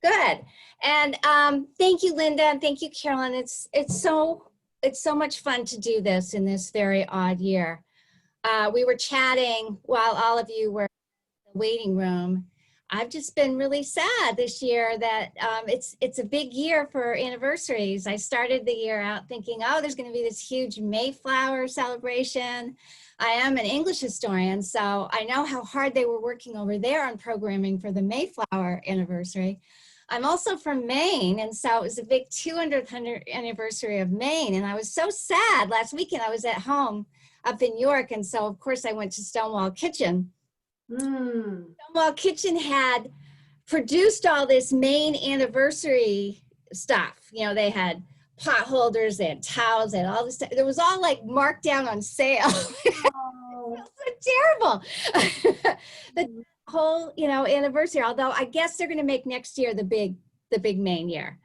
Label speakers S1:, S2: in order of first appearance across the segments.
S1: Good. And thank you, Linda, and thank you, Carolyn. It's so much fun to do this in this very odd year. We were chatting while all of you were in the waiting room. I've just been really sad this year that it's a big year for anniversaries. I started the year out thinking, oh, there's going to be this huge Mayflower celebration. I am an English historian, so I know how hard they were working over there on programming for the Mayflower anniversary. I'm also from Maine, and so it was a big 200th anniversary of Maine, and I was so sad. Last weekend I was at home up in York, and so of course I went to Stonewall Kitchen. Stonewall Kitchen had produced all this Maine anniversary stuff. You know, they had pot holders, they had towels, they had all this stuff. It was all like marked down on sale. Oh. It was so terrible. The whole, you know, anniversary, although I guess they're going to make next year the big Maine year.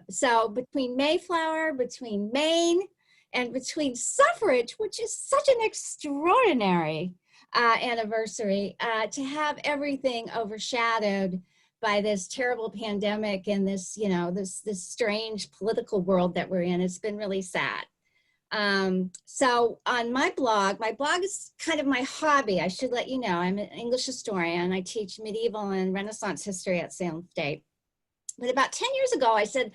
S1: So between Mayflower, between Maine, and between suffrage, which is such an extraordinary anniversary, to have everything overshadowed by this terrible pandemic and this, you know, this strange political world that we're in, it's been really sad. So on my blog is kind of my hobby. I should let you know, I'm an English historian. I teach medieval and Renaissance history at Salem State. But about 10 years ago, I said,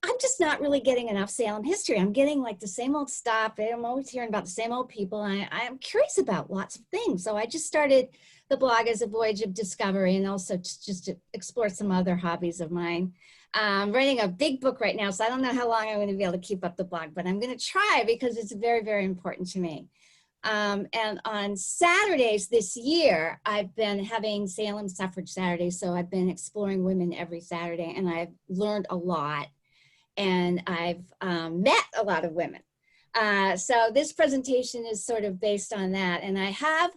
S1: I'm just not really getting enough Salem history. I'm getting like the same old stuff. I'm always hearing about the same old people. And I'm curious about lots of things. So I just started the blog as a voyage of discovery and also just to explore some other hobbies of mine. I'm writing a big book right now, so I don't know how long I'm going to be able to keep up the blog, but I'm going to try because it's very, very important to me. And on Saturdays this year, I've been having Salem Suffrage Saturdays. So I've been exploring women every Saturday, and I've learned a lot. And I've met a lot of women. So this presentation is sort of based on that. And I have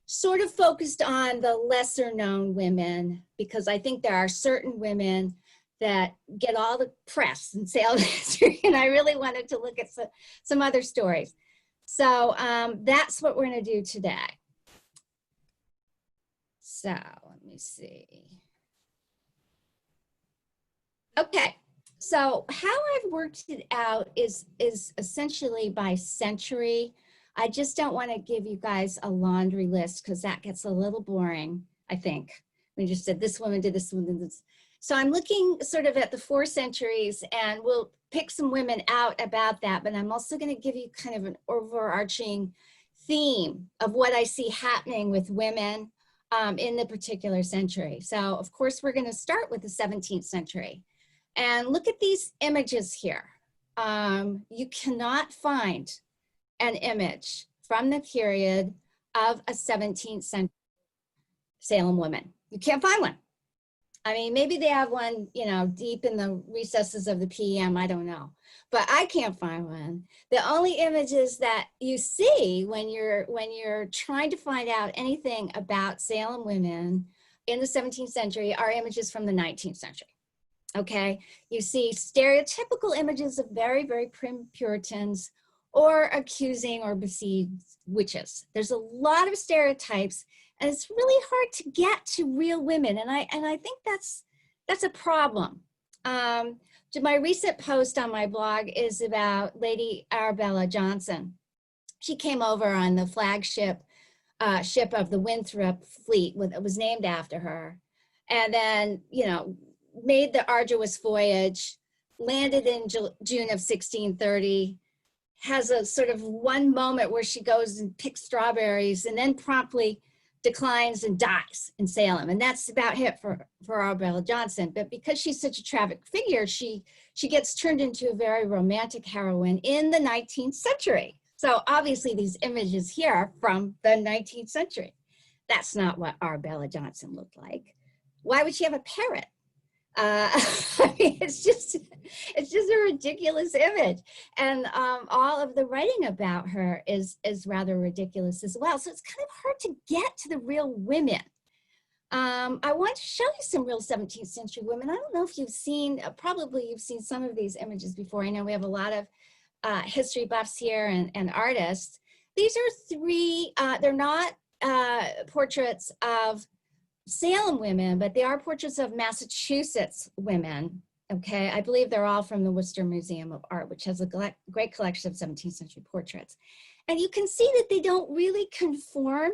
S1: sort of focused on the lesser known women because I think there are certain women that get all the press in Salem history. And I really wanted to look at some other stories. So that's what we're going to do today. So let me see. Okay. So how I've worked it out is essentially by century. I just don't want to give you guys a laundry list because that gets a little boring, I think. We just said this woman did this, woman did this. So I'm looking sort of at the 4 centuries, and we'll pick some women out about that, but I'm also going to give you kind of an overarching theme of what I see happening with women in the particular century. So of course, we're going to start with the 17th century. And look at these images here. You cannot find an image from the period of a 17th century Salem woman. You can't find one. I mean, maybe they have one, you know, deep in the recesses of the PM, I don't know. But I can't find one. The only images that you see when you're trying to find out anything about Salem women in the 17th century are images from the 19th century. Okay, you see stereotypical images of very, very prim Puritans or accusing or besieged witches. There's a lot of stereotypes, and it's really hard to get to real women, and I think that's a problem. My recent post on my blog is about Lady Arabella Johnson. She came over on the flagship ship of the Winthrop fleet, it was named after her, and then, you know, made the arduous voyage, landed in June of 1630, has a sort of one moment where she goes and picks strawberries and then promptly declines and dies in Salem. And that's about it for Arabella Johnson. But because she's such a tragic figure, she gets turned into a very romantic heroine in the 19th century. So obviously these images here are from the 19th century. That's not what Arabella Johnson looked like. Why would she have a parrot? I mean, it's just a ridiculous image, and all of the writing about her is rather ridiculous as well. So it's kind of hard to get to the real women. I want to show you some real 17th century women. I don't know if you've seen, probably you've seen some of these images before. I know we have a lot of history buffs here and artists. These are 3. They're not portraits of Salem women, but they are portraits of Massachusetts women. Okay, I believe they're all from the Worcester Museum of Art, which has a great collection of 17th century portraits. And you can see that they don't really conform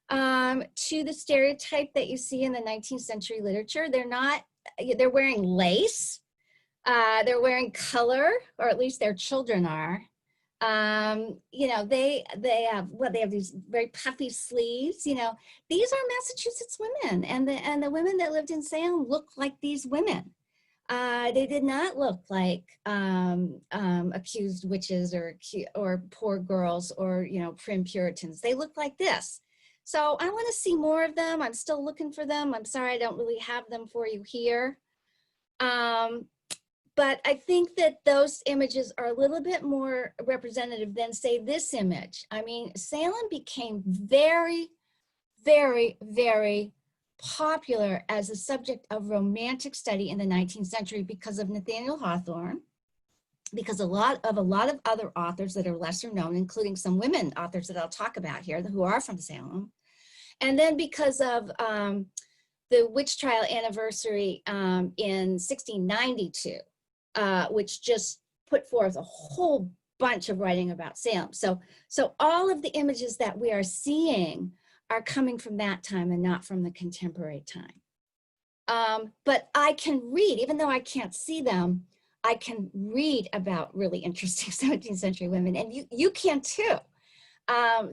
S1: to the stereotype that you see in the 19th century literature. They're wearing lace, they're wearing color, or at least their children are. You know, they have these very puffy sleeves. You know, these are Massachusetts women, and the women that lived in Salem looked like these women. They did not look like accused witches or poor girls or, you know, prim Puritans. They look like this. So I want to see more of them. I'm still looking for them. I'm sorry I don't really have them for you here. But I think that those images are a little bit more representative than, say, this image. I mean, Salem became very, very, very popular as a subject of romantic study in the 19th century because of Nathaniel Hawthorne, because a lot of other authors that are lesser known, including some women authors that I'll talk about here who are from Salem, and then because of the witch trial anniversary in 1692, which just put forth a whole bunch of writing about Salem. So all of the images that we are seeing are coming from that time and not from the contemporary time. But I can read, even though I can't see them, I can read about really interesting 17th century women, and you can too.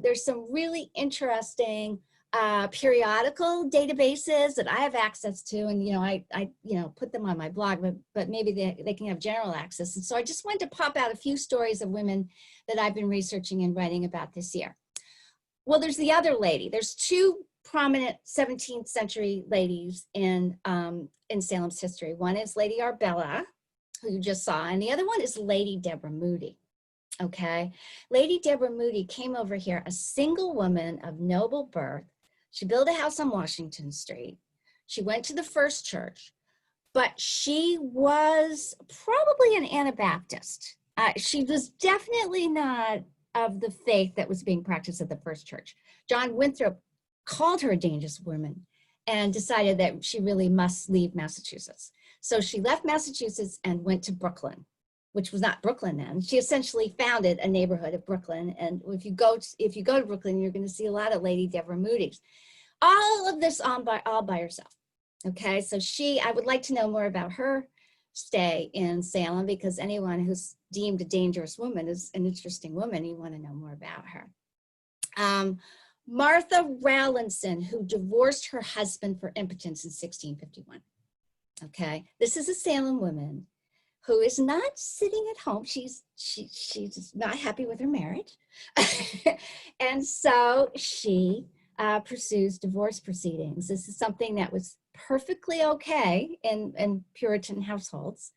S1: There's some really interesting periodical databases that I have access to, and I put them on my blog, but maybe they can have general access. And so I just wanted to pop out a few stories of women that I've been researching and writing about this year. Well, there's the other lady. There's two prominent 17th century ladies in Salem's history. One is Lady Arbella, who you just saw, and the other one is Lady Deborah Moody. Okay, Lady Deborah Moody came over here, a single woman of noble birth. She built a house on Washington Street. She went to the First Church, but she was probably an Anabaptist. She was definitely not of the faith that was being practiced at the First Church. John Winthrop called her a dangerous woman and decided that she really must leave Massachusetts. So she left Massachusetts and went to Brooklyn, which was not Brooklyn then. She essentially founded a neighborhood of Brooklyn. And if you go to Brooklyn, you're going to see a lot of Lady Deborah Moody's. All of this all by herself. Okay, so I would like to know more about her stay in Salem, because anyone who's deemed a dangerous woman is an interesting woman. You want to know more about her. Martha Rowlandson, who divorced her husband for impotence in 1651. Okay, this is a Salem woman who is not sitting at home. She's not happy with her marriage. And so she pursues divorce proceedings. This is something that was perfectly okay in Puritan households.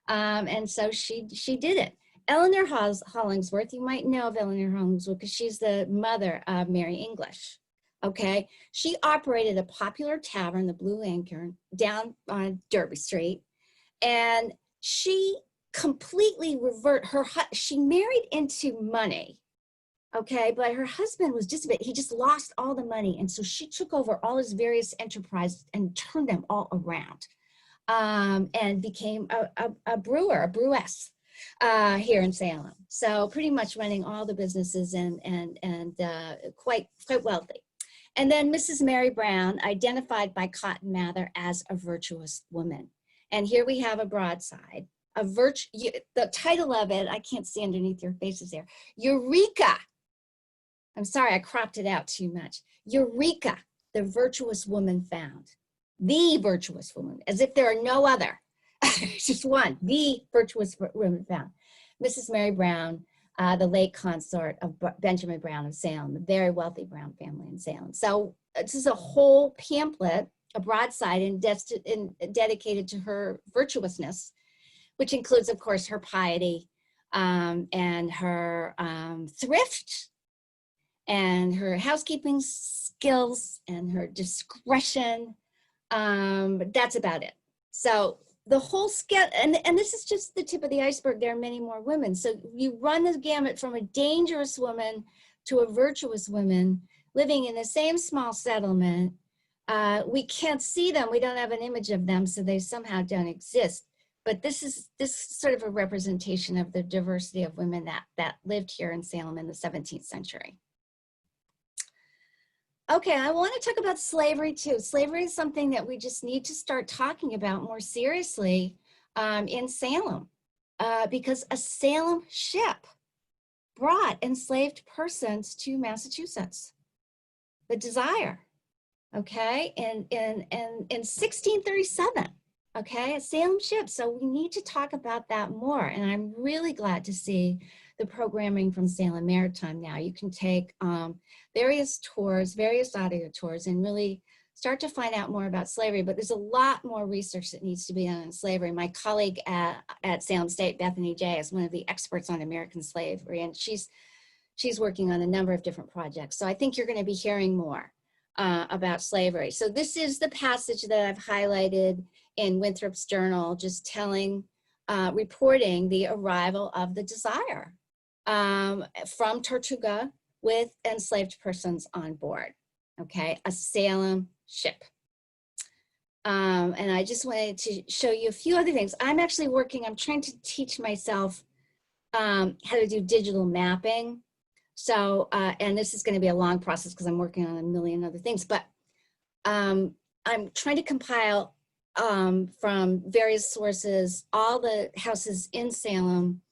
S1: And so she did it. Eleanor Hollingsworth, you might know of Eleanor Hollingsworth because she's the mother of Mary English. Okay, she operated a popular tavern, the Blue Anchor, down on Derby Street, and she completely she married into money, okay, but her husband was he just lost all the money, and so she took over all his various enterprises and turned them all around, and became a brewess here in Salem. So pretty much running all the businesses and quite wealthy. And then Mrs. Mary Brown, identified by Cotton Mather as a virtuous woman. And here we have a broadside, the title of it, I can't see underneath your faces there, Eureka. I'm sorry, I cropped it out too much. Eureka, the virtuous woman found. The virtuous woman, as if there are no other. Just one, the virtuous woman found. Mrs. Mary Brown, the late consort of Benjamin Brown of Salem, a very wealthy Brown family in Salem. So this is a whole pamphlet, a broadside, and dedicated to her virtuousness, which includes, of course, her piety and her thrift and her housekeeping skills and her discretion. But that's about it. So the whole sketch, and this is just the tip of the iceberg. There are many more women. So you run the gamut from a dangerous woman to a virtuous woman living in the same small settlement, We can't see them. We don't have an image of them, so they somehow don't exist. But this is sort of a representation of the diversity of women that lived here in Salem in the 17th century. Okay, I want to talk about slavery too. Slavery is something that we just need to start talking about more seriously in Salem, because a Salem ship brought enslaved persons to Massachusetts. The Desire, okay, in 1637, okay, a Salem ship. So we need to talk about that more. And I'm really glad to see the programming from Salem Maritime now. You can take various tours, various audio tours, and really start to find out more about slavery. But there's a lot more research that needs to be done on slavery. My colleague at Salem State, Bethany Jay, is one of the experts on American slavery, and she's working on a number of different projects. So I think you're going to be hearing more about slavery. So this is the passage that I've highlighted in Winthrop's journal, just telling, reporting the arrival of the Desire from Tortuga with enslaved persons on board, okay, a Salem ship. And I just wanted to show you a few other things. I'm trying to teach myself how to do digital mapping. So, and this is going to be a long process because I'm working on a million other things, but I'm trying to compile from various sources all the houses in Salem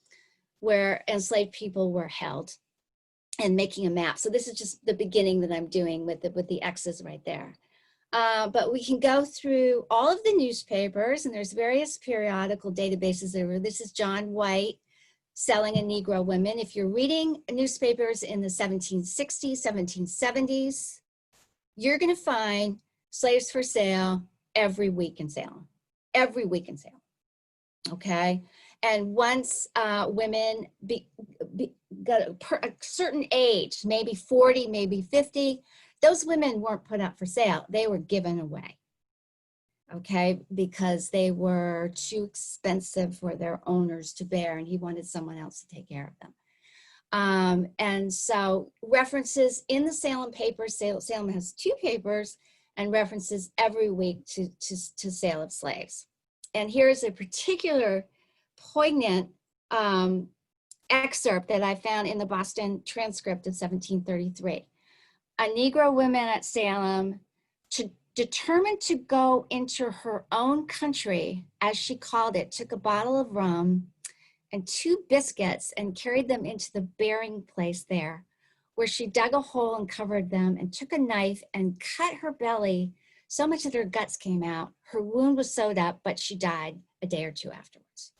S1: where enslaved people were held and making a map. So this is just the beginning that I'm doing with the X's right there. But we can go through all of the newspapers, and there's various periodical databases there. This is John White, Selling a Negro Women. If you're reading newspapers in the 1760s, 1770s, you're going to find slaves for sale every week in Salem, okay? And once women got a certain age, maybe 40, maybe 50, those women weren't put up for sale, they were given away. Okay, because they were too expensive for their owners to bear, and he wanted someone else to take care of them. And so references in the Salem papers, Salem has 2 papers, and references every week to sale of slaves. And here's a particular poignant excerpt that I found in the Boston transcript of 1733. A Negro woman at Salem, determined to go into her own country, as she called it, took a bottle of rum and 2 biscuits and carried them into the burying place there, where she dug a hole and covered them and took a knife and cut her belly so much that her guts came out. Her wound was sewed up, but she died a day or 2 afterwards.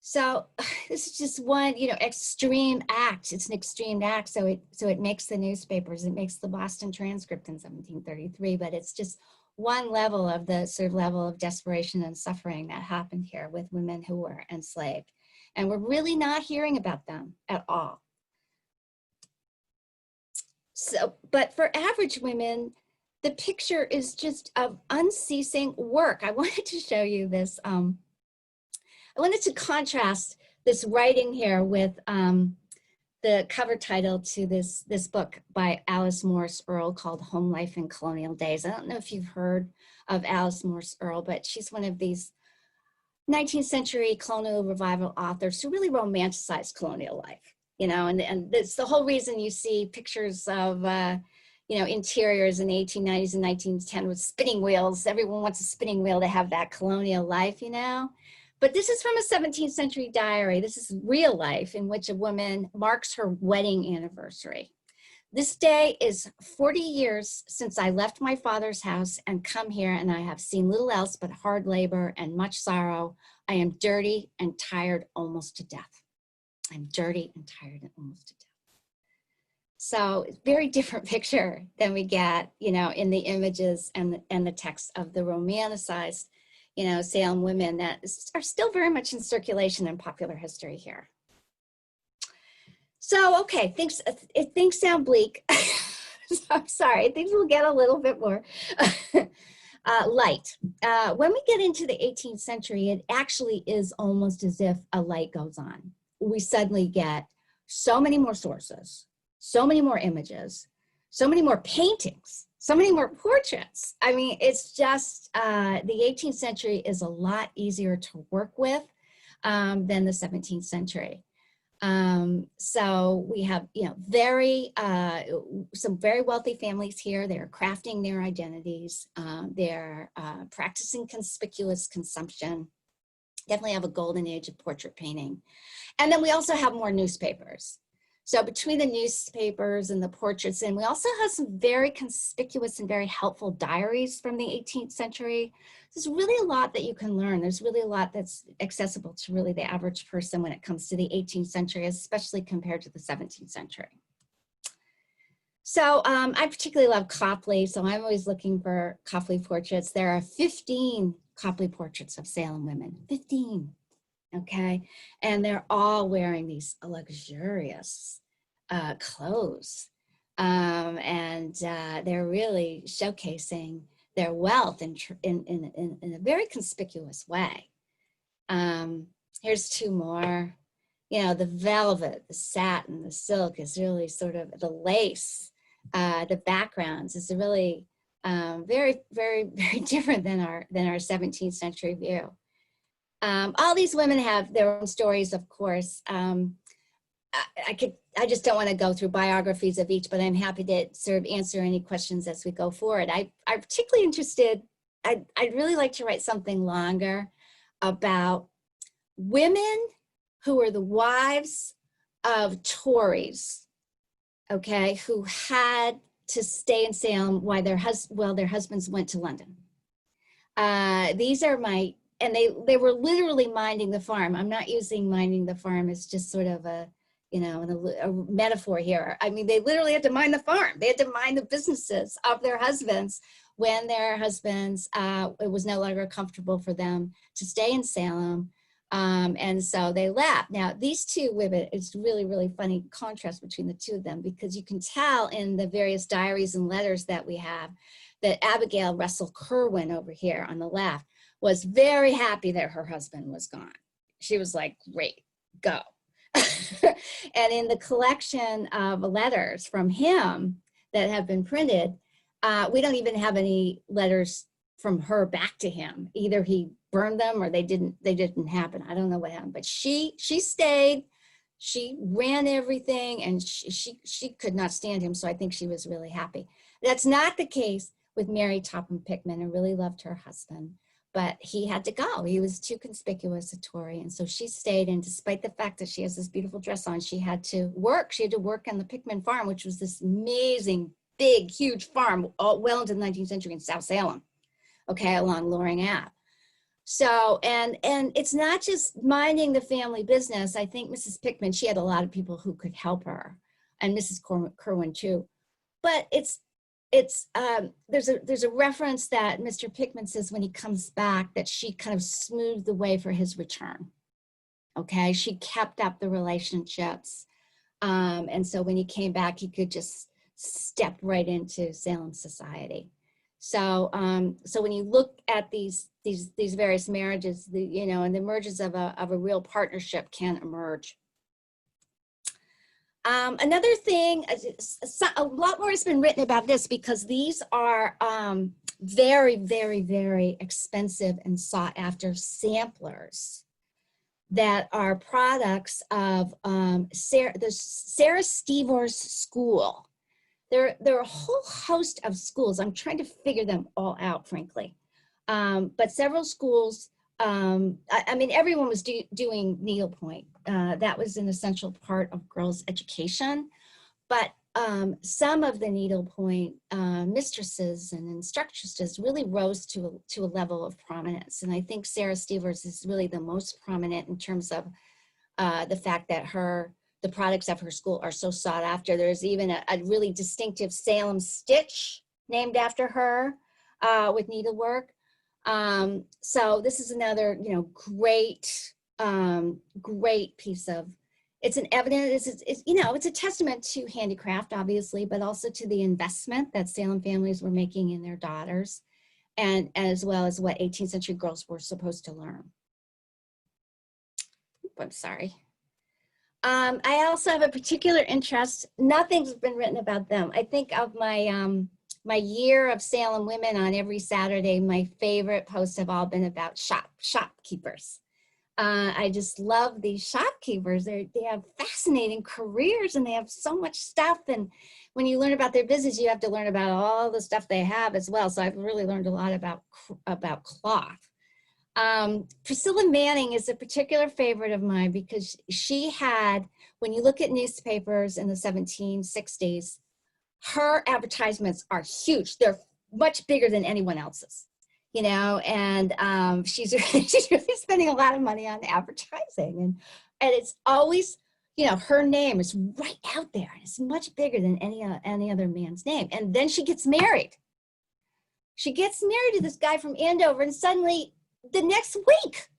S1: So this is just one, extreme act. It's an extreme act, so it makes the newspapers, it makes the Boston transcript in 1733, but it's just one level of the sort of level of desperation and suffering that happened here with women who were enslaved. And we're really not hearing about them at all. So, but for average women, the picture is just of unceasing work. I wanted to show you this. I wanted to contrast this writing here with the cover title to this book by Alice Morse Earl called Home Life in Colonial Days. I don't know if you've heard of Alice Morse Earl, but she's one of these 19th century colonial revival authors who really romanticized colonial life, and that's the whole reason you see pictures of, interiors in the 1890s and 1910 with spinning wheels. Everyone wants a spinning wheel to have that colonial life, But this is from a 17th century diary. This is real life in which a woman marks her wedding anniversary. This day is 40 years since I left my father's house and come here, and I have seen little else but hard labor and much sorrow. I am dirty and tired almost to death. I'm dirty and tired and almost to death. So very different picture than we get, in the images and the text of the romanticized, Salem women that are still very much in circulation in popular history here. So, okay, things sound bleak. So I'm sorry, things will get a little bit more light. When we get into the 18th century, it actually is almost as if a light goes on. We suddenly get so many more sources, so many more images, so many more paintings, so many more portraits. I mean, it's just, the 18th century is a lot easier to work with than the 17th century. So we have, you know, some very wealthy families here. They're crafting their identities. They're practicing conspicuous consumption. Definitely have a golden age of portrait painting. And then we also have more newspapers. So between the newspapers and the portraits, and we also have some very conspicuous and very helpful diaries from the 18th century. There's really a lot that you can learn. There's really a lot that's accessible to really the average person when it comes to the 18th century, especially compared to the 17th century. So I particularly love Copley, so I'm always looking for Copley portraits. There are 15 Copley portraits of Salem women, 15. Okay, and they're all wearing these luxurious clothes, and they're really showcasing their wealth in a very conspicuous way. Here's two more. You know, the velvet, the satin, the silk is really sort of the lace, the backgrounds is really very, very, very different than our 17th century view. All these women have their own stories, of course. I just don't want to go through biographies of each, but I'm happy to sort of answer any questions as we go forward. I'm particularly interested, I'd really like to write something longer about women who are the wives of Tories, okay, who had to stay in Salem while their husbands went to London. These are my, and they were literally minding the farm. I'm not using minding the farm as just sort of a, you know, a metaphor here. I mean, they literally had to mind the farm. They had to mind the businesses of their husbands when their husbands, it was no longer comfortable for them to stay in Salem. And so they left. Now, these two women, it's really, really funny contrast between the two of them, because you can tell in the various diaries and letters that we have that Abigail Russell Kerwin over here on the left was very happy that her husband was gone. She was like, great, go. And in the collection of letters from him that have been printed, we don't even have any letters from her back to him. Either he burned them or they didn't happen. I don't know what happened, but she stayed, she ran everything, and she could not stand him. So I think she was really happy. That's not the case with Mary Topham Pickman. I really loved her husband, but he had to go. He was too conspicuous a Tory. And so she stayed, and despite the fact that she has this beautiful dress on, she had to work. She had to work on the Pickman farm, which was this amazing, big, huge farm well into the 19th century in South Salem, okay, along Loring Ave. So, and it's not just minding the family business. I think Mrs. Pickman, she had a lot of people who could help her, and Mrs. Kerwin too. But there's a reference that Mr. Pickman says when he comes back that she kind of smoothed the way for his return. Okay, she kept up the relationships, and so when he came back, he could just step right into Salem society. So, so when you look at these various marriages, you know, and the emergence of a real partnership can emerge. Another thing, a lot more has been written about this because these are very, very, very expensive and sought after samplers that are products of the Sarah Stevers School. There are a whole host of schools. I'm trying to figure them all out, frankly. But several schools, I mean, everyone was doing needlepoint. That was an essential part of girls' education. But some of the needlepoint mistresses and instructresses really rose to a level of prominence. And I think Sarah Stevers is really the most prominent in terms of the fact that the products of her school are so sought after. There's even a really distinctive Salem stitch named after her with needlework. So this is another, you know, great piece of, it's an evidence, it's, you know, it's a testament to handicraft, obviously, but also to the investment that Salem families were making in their daughters, and as well as what 18th century girls were supposed to learn. I'm sorry. I also have a particular interest, nothing's been written about them. I think of my my year of Salem women on every Saturday, my favorite posts have all been about shopkeepers. I just love these shopkeepers. They have fascinating careers and they have so much stuff. And when you learn about their business, you have to learn about all the stuff they have as well. So I've really learned a lot about cloth. Priscilla Manning is a particular favorite of mine because she had, when you look at newspapers in the 1760s, her advertisements are huge. They're much bigger than anyone else's, you know, and she's really spending a lot of money on advertising. And it's always, you know, her name is right out there. And it's much bigger than any other man's name. And then she gets married. She gets married to this guy from Andover, and suddenly the next week,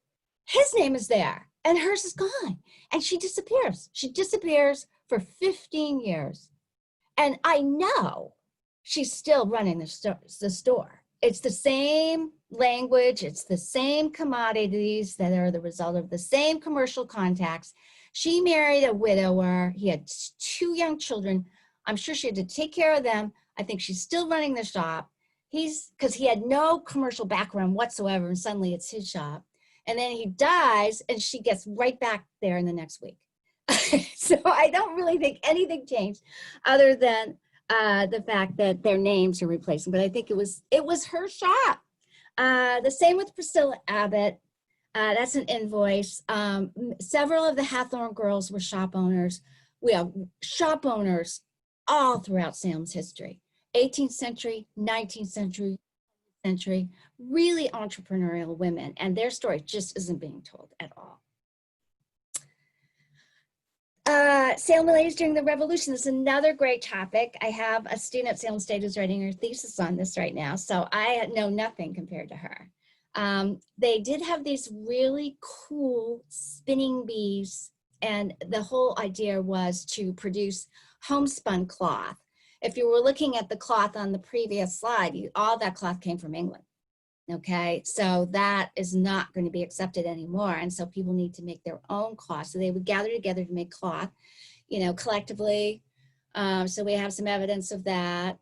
S1: his name is there and hers is gone. And she disappears. She disappears for 15 years. And I know she's still running the store. It's the same language. It's the same commodities that are the result of the same commercial contacts. She married a widower. He had 2 young children. I'm sure she had to take care of them. I think she's still running the shop. Because he had no commercial background whatsoever, and suddenly it's his shop. And then he dies, and she gets right back there in the next week. So I don't really think anything changed other than the fact that their names are replacing. But I think it was her shop. The same with Priscilla Abbott. That's an invoice. Several of the Hathorne girls were shop owners. We have shop owners all throughout Salem's history. 18th century, 19th century, really entrepreneurial women, and their story just isn't being told at all. Salem ladies during the Revolution is another great topic. I have a student at Salem State who's writing her thesis on this right now, so I know nothing compared to her. They did have these really cool spinning bees, and the whole idea was to produce homespun cloth. If you were looking at the cloth on the previous slide, all that cloth came from England. Okay, so that is not going to be accepted anymore. And so people need to make their own cloth. So they would gather together to make cloth, you know, collectively. So we have some evidence of that.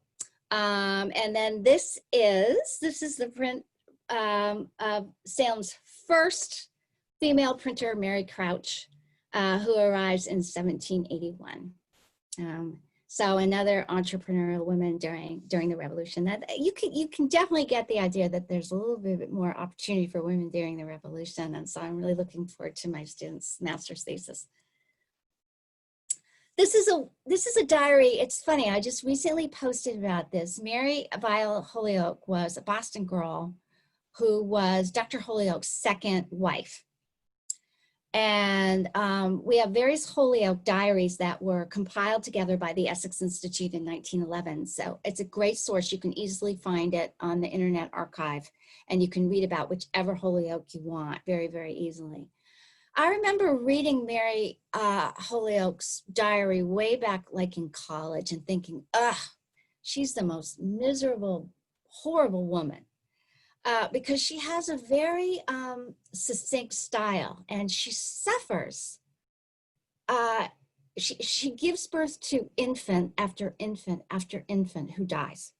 S1: And then this is the print of Salem's first female printer, Mary Crouch, who arrives in 1781. So another entrepreneurial woman during the Revolution. That you can definitely get the idea that there's a little bit more opportunity for women during the Revolution, and so I'm really looking forward to my students' master's thesis. This is a diary. It's funny. I just recently posted about this. Mary Viola Holyoke was a Boston girl who was Dr. Holyoke's second wife. And we have various Holyoke diaries that were compiled together by the Essex Institute in 1911. So it's a great source. You can easily find it on the Internet Archive, and you can read about whichever Holyoke you want very, very easily. I remember reading Mary Holyoke's diary way back like in college and thinking, ugh, she's the most miserable, horrible woman. Because she has a very succinct style, and she suffers. She gives birth to infant after infant after infant who dies.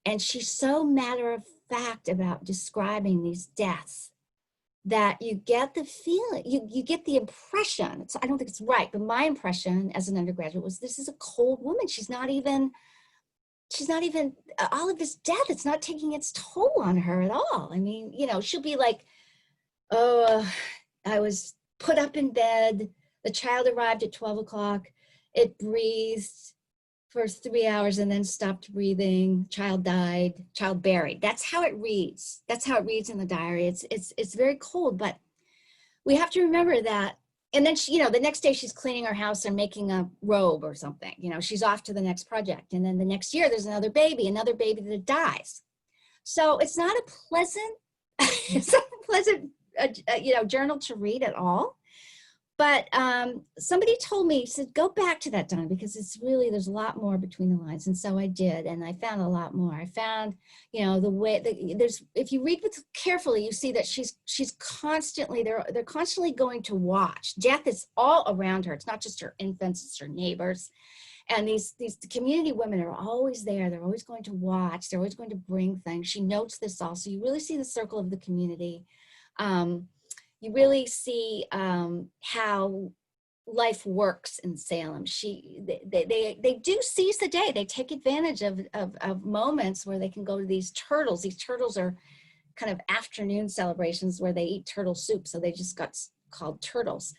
S1: And she's so matter of fact about describing these deaths that you get the feeling, you get the impression, I don't think it's right, but my impression as an undergraduate was this is a cold woman. She's not even all of this death, it's not taking its toll on her at all. I mean, you know, she'll be like, oh, I was put up in bed, the child arrived at 12 o'clock, it breathed for 3 hours and then stopped breathing, child died, child buried. That's how it reads. That's how it reads in the diary. It's very cold, but we have to remember that. And then she, you know, the next day she's cleaning her house and making a robe or something. You know, she's off to the next project. And then the next year there's another baby that dies. So it's not a pleasant, it's not a pleasant, you know, journal to read at all. But somebody told me, said, go back to that, Donna, because it's really, there's a lot more between the lines. And so I did, and I found a lot more. I found, you know, the way that there's, if you read with carefully, you see that she's constantly, they're constantly going to watch. Death is all around her. It's not just her infants, it's her neighbors. And these community women are always there. They're always going to watch. They're always going to bring things. She notes this also. You really see the circle of the community. You really see how life works in Salem. They do seize the day. They take advantage of moments where they can go to these turtles. These turtles are kind of afternoon celebrations where they eat turtle soup. So they just got called turtles.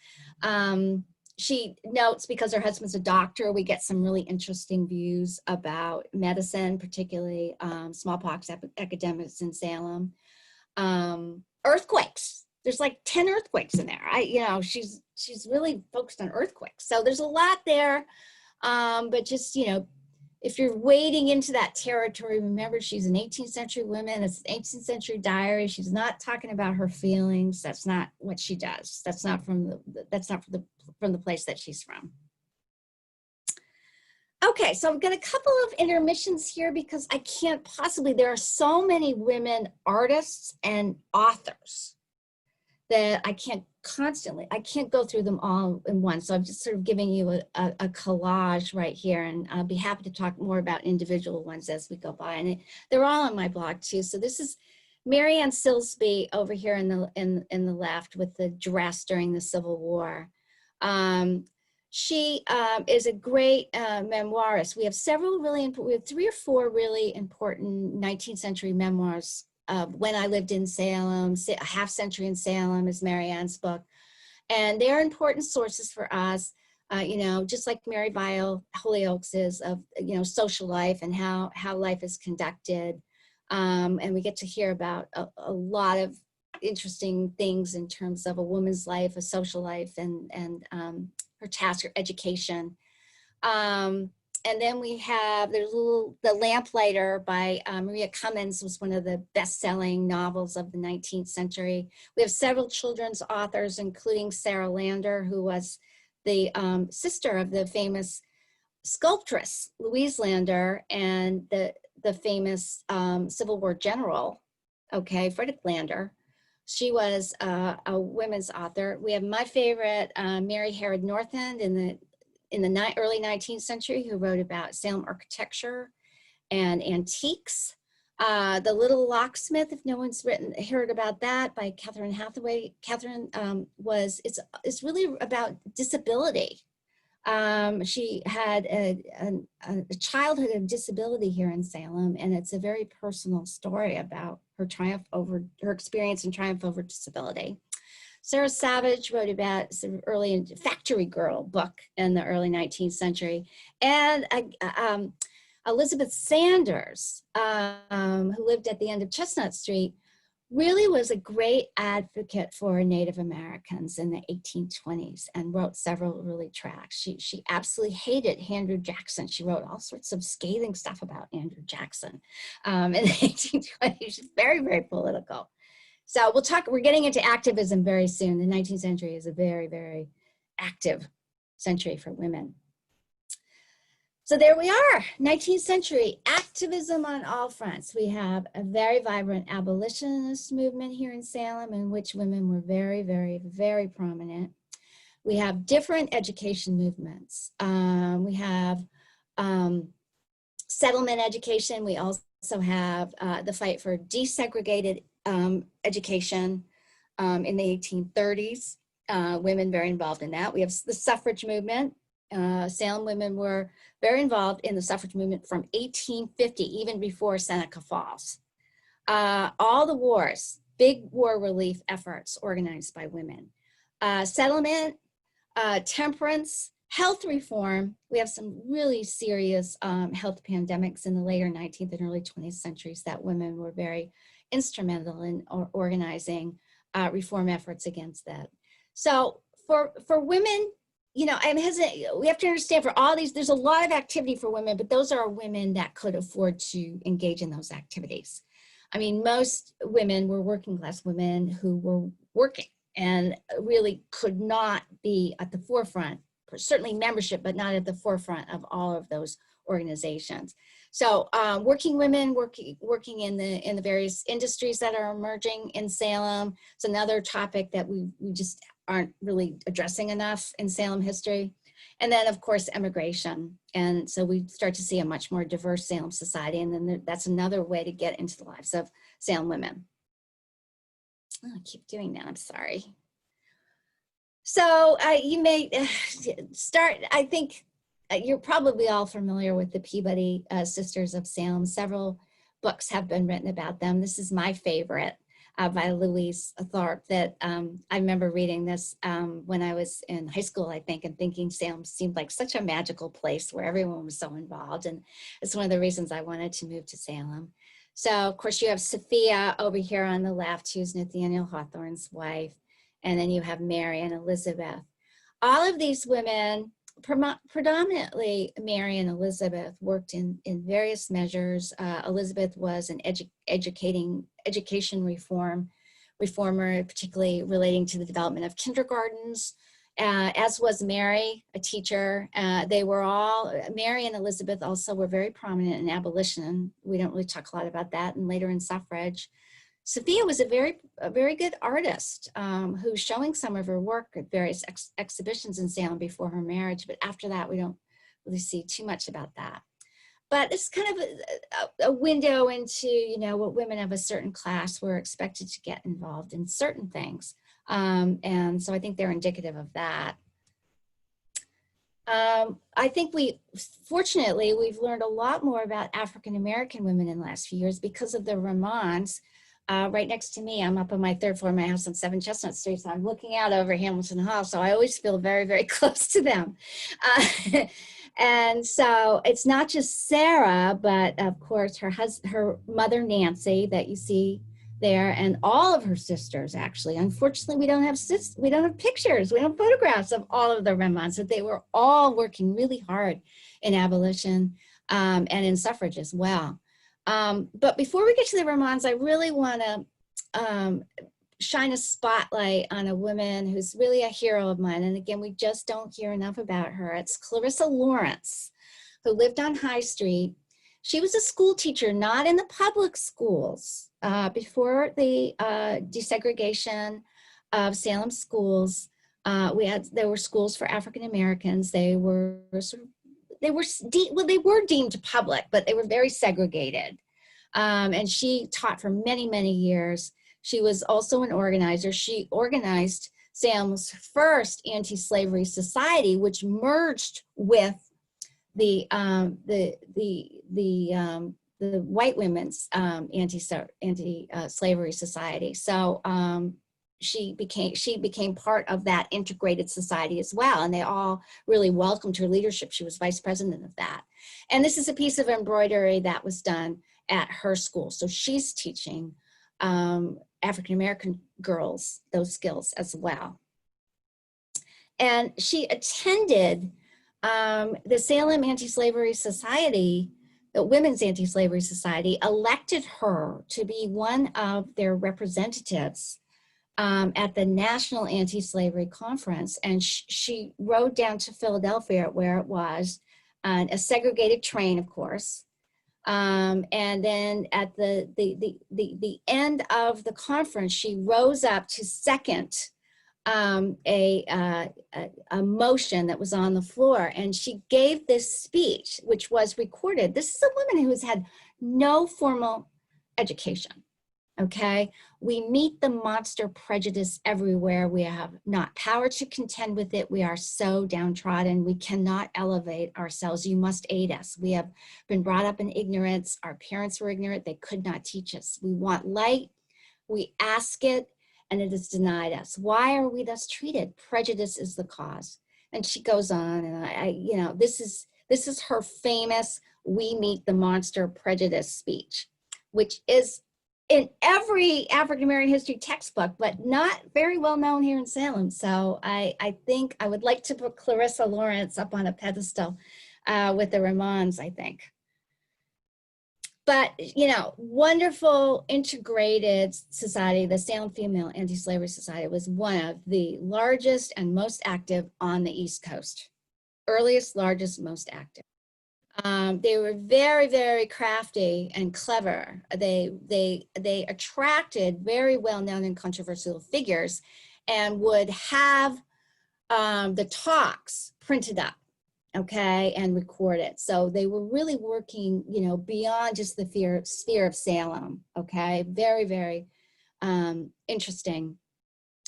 S1: She notes, because her husband's a doctor, we get some really interesting views about medicine, particularly smallpox epidemics in Salem. Earthquakes. There's like 10 earthquakes in there. She's really focused on earthquakes. So there's a lot there. But just, if you're wading into that territory, remember she's an 18th century woman. It's an 18th century diary. She's not talking about her feelings. That's not what she does. That's not from the place that she's from. Okay, so I've got a couple of intermissions here because I can't possibly, there are so many women artists and authors that I can't go through them all in one. So I'm just sort of giving you a collage right here, and I'll be happy to talk more about individual ones as we go by. And they're all on my blog too. So this is Mary Ann Silsby over here in the left with the dress during the Civil War. She is a great memoirist. We have we have 3 or 4 really important 19th century memoirs. When I Lived in Salem, A Half Century in Salem is Mary Ann's book. And they're important sources for us, just like Mary Vial Holyoakes is, of, social life and how life is conducted. And we get to hear about a lot of interesting things in terms of a woman's life, a social life, and her task, her education. And then we have, The Lamplighter by Maria Cummins was one of the best-selling novels of the 19th century. We have several children's authors, including Sarah Lander, who was the sister of the famous sculptress, Louise Lander, and the famous Civil War general, Frederick Lander. She was a women's author. We have my favorite, Mary Harrod Northend, in the early 19th century, who wrote about Salem architecture and antiques. The Little Locksmith, if no one's heard about that, by Catherine Hathaway. Catherine it's really about disability. She had a childhood of disability here in Salem, and it's a very personal story about her experience and triumph over disability. Sarah Savage wrote about some early factory girl book in the early 19th century. And Elizabeth Sanders, who lived at the end of Chestnut Street, really was a great advocate for Native Americans in the 1820s and wrote several really tracts. She absolutely hated Andrew Jackson. She wrote all sorts of scathing stuff about Andrew Jackson in the 1820s. She's very, very political. So we're getting into activism very soon. The 19th century is a very, very active century for women. So there we are, 19th century, activism on all fronts. We have a very vibrant abolitionist movement here in Salem, in which women were very, very, very prominent. We have different education movements. We have settlement education. We also have the fight for desegregated education in the 1830s. Women very involved in that. We have the suffrage movement. Salem women were very involved in the suffrage movement from 1850, even before Seneca Falls. All the wars, big war relief efforts organized by women. Settlement, temperance, health reform. We have some really serious health pandemics in the later 19th and early 20th centuries that women were very instrumental in organizing reform efforts against that. So for women, we have to understand, for all these, there's a lot of activity for women, but those are women that could afford to engage in those activities. I mean, most women were working class women who were working and really could not be at the forefront, certainly membership, but not at the forefront of all of those organizations. So working women working in the various industries that are emerging in Salem. It's another topic that we just aren't really addressing enough in Salem history. And then, of course, immigration. And so we start to see a much more diverse Salem society. And then that's another way to get into the lives of Salem women. Oh, I keep doing that, I'm sorry. So you may start, I think you're probably all familiar with the Peabody Sisters of Salem. Several books have been written about them. This is my favorite by Louise Thorpe that I remember reading this when I was in high school, I think, and thinking Salem seemed like such a magical place where everyone was so involved. And it's one of the reasons I wanted to move to Salem. So of course you have Sophia over here on the left, who's Nathaniel Hawthorne's wife. And then you have Mary and Elizabeth. All of these women, predominantly Mary and Elizabeth, worked in various measures. Elizabeth was an education reformer, particularly relating to the development of kindergartens, as was Mary, a teacher. They were all, Mary and Elizabeth also were very prominent in abolition. We don't really talk a lot about that, and later in suffrage. Sophia was a very good artist who's showing some of her work at various exhibitions in Salem before her marriage, but after that we don't really see too much about that. But it's kind of a window into, you know, what women of a certain class were expected to get involved in certain things. And so I think they're indicative of that. I think fortunately, we've learned a lot more about African-American women in the last few years because of the Ramonds. Right next to me, I'm up on my third floor of my house on 7 Chestnut Street, so I'm looking out over Hamilton Hall, so I always feel very, very close to them. And so it's not just Sarah, but of course her mother Nancy that you see there, and all of her sisters. Actually, unfortunately, we don't have pictures, we don't have photographs of all of the Ramonds, but they were all working really hard in abolition and in suffrage as well. But before we get to the Ramonds, I really want to shine a spotlight on a woman who's really a hero of mine. And again, we just don't hear enough about her. It's Clarissa Lawrence, who lived on High Street. She was a school teacher, not in the public schools. Before the desegregation of Salem schools, there were schools for African Americans. They were deemed public, but they were very segregated. And she taught for many, many years. She was also an organizer. She organized Salem's first anti-slavery society, which merged with the white women's anti-slavery society. So she became part of that integrated society as well, and they all really welcomed her leadership. She was vice president of that. And this is a piece of embroidery that was done at her school. So she's teaching African-American girls those skills as well. And she attended the Salem Anti-Slavery Society, the Women's Anti-Slavery Society, elected her to be one of their representatives at the National Anti-Slavery Conference. And she rode down to Philadelphia, where it was on a segregated train, of course. And then at the end of the conference, she rose up to second a motion that was on the floor, and she gave this speech, which was recorded. This is a woman who has had no formal education. Okay, we meet the monster prejudice everywhere. We have not power to contend with it. We are so downtrodden. We cannot elevate ourselves. You must aid us. We have been brought up in ignorance. Our parents were ignorant. They could not teach us. We want light. We ask it, and it is denied us. Why are we thus treated? Prejudice is the cause. And she goes on, and this is her famous "We Meet the Monster Prejudice" speech, which is in every African-American history textbook, but not very well known here in Salem. So I think I would like to put Clarissa Lawrence up on a pedestal with the Ramonds, I think. But, wonderful integrated society, the Salem Female Anti-Slavery Society was one of the largest and most active on the East Coast. Earliest, largest, most active. They were very, very crafty and clever. They attracted very well-known and controversial figures and would have the talks printed up okay, and record it. So they were really working, you know, beyond just the sphere of Salem, okay? Very, very interesting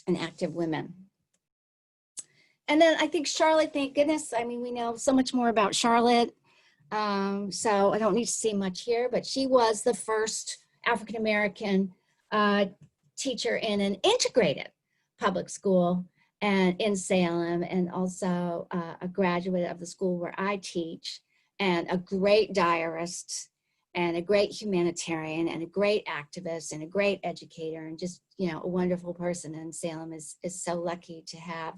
S1: and active women. And then I think Charlotte, thank goodness, I mean, we know so much more about Charlotte, so I don't need to say much here, but she was the first African-American teacher in an integrated public school and in Salem, and also a graduate of the school where I teach, and a great diarist, and a great humanitarian, and a great activist, and a great educator, and just, you know, a wonderful person. And Salem is so lucky to have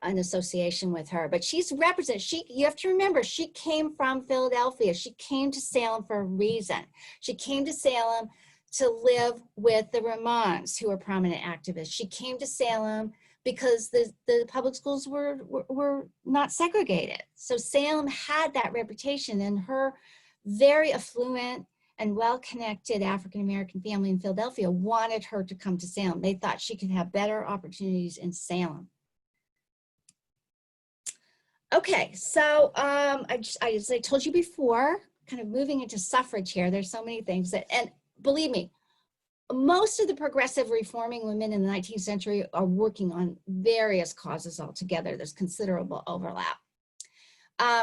S1: an association with her. But she's represented, you have to remember, she came from Philadelphia. She came to Salem for a reason. She came to Salem to live with the Ramones, who were prominent activists. She came to Salem because the public schools were not segregated. So Salem had that reputation, and her very affluent and well-connected African-American family in Philadelphia wanted her to come to Salem. They thought she could have better opportunities in Salem. Okay, so as I told you before, kind of moving into suffrage here, there's so many things that, and believe me, most of the progressive reforming women in the 19th century are working on various causes altogether. There's considerable overlap.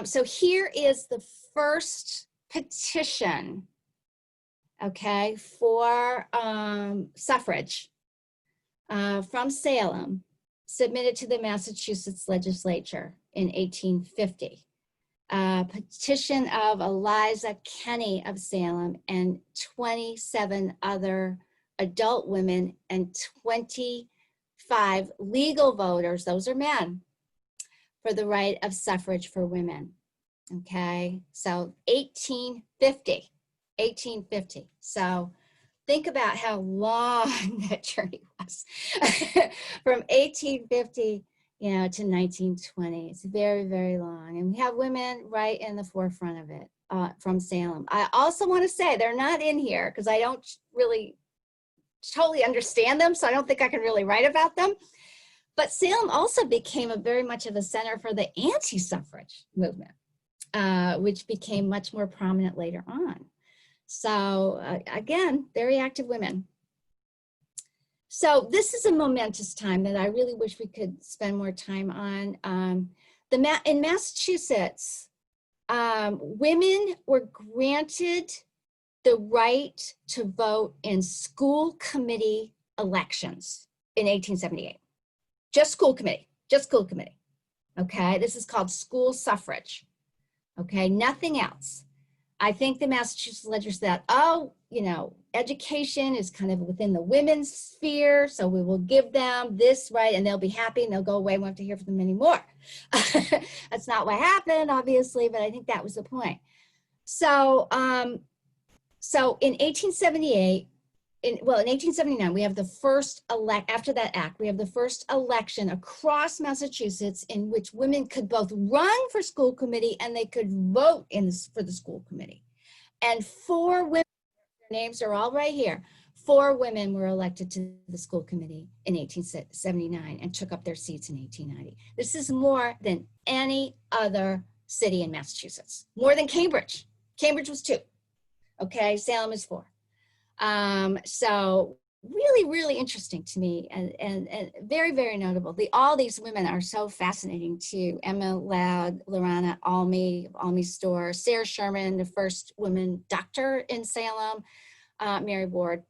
S1: So here is the first petition, okay, for suffrage from Salem, submitted to the Massachusetts legislature in 1850. Petition of Eliza Kenny of Salem and 27 other adult women and 25 legal voters, those are men, for the right of suffrage for women. Okay, so 1850. So think about how long that journey was from 1850, you know, to 1920. It's very, very long. And we have women right in the forefront of it from Salem. I also want to say they're not in here because I don't really totally understand them. So I don't think I can really write about them. But Salem also became very much of a center for the anti-suffrage movement, which became much more prominent later on. So again, very active women. So this is a momentous time that I really wish we could spend more time on. In Massachusetts, women were granted the right to vote in school committee elections in 1878. Just school committee, okay? This is called school suffrage, okay? Nothing else. I think the Massachusetts legislature said, oh, you know, education is kind of within the women's sphere, so we will give them this right and they'll be happy and they'll go away. We won't have to hear from them anymore. That's not what happened, obviously, but I think that was the point. So, so in 1878, in 1879, we have the first after that act, we have the first election across Massachusetts in which women could both run for school committee and they could vote for the school committee. And 4 women, their names are all right here, 4 women were elected to the school committee in 1879 and took up their seats in 1890. This is more than any other city in Massachusetts, more than Cambridge. Cambridge was 2, okay, Salem is 4. So really, really interesting to me and very, very notable. All these women are so fascinating too. Emma Loud, Lorana Almy Store, Sarah Sherman, the first woman doctor in Salem, Mary Ward.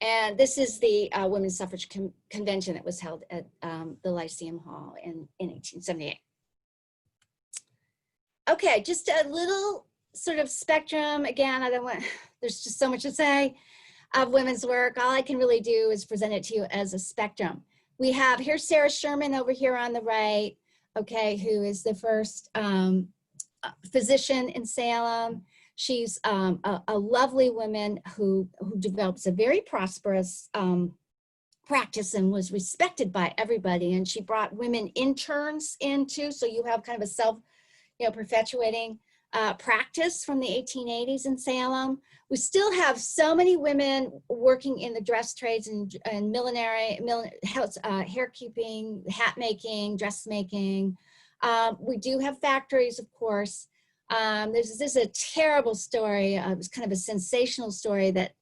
S1: And this is the Women's Suffrage Convention that was held at the Lyceum Hall in 1878. Okay, just a little sort of spectrum. Again, there's just so much to say of women's work. All I can really do is present it to you as a spectrum. We have, here's Sarah Sherman over here on the right, okay, who is the first physician in Salem. She's a lovely woman who develops a very prosperous practice and was respected by everybody. And she brought women interns in too, so you have kind of a self, perpetuating practice from the 1880s in Salem. We still have so many women working in the dress trades and millinery, hair keeping, hat making, dressmaking, We do have factories, of course. This is a terrible story. It was kind of a sensational story that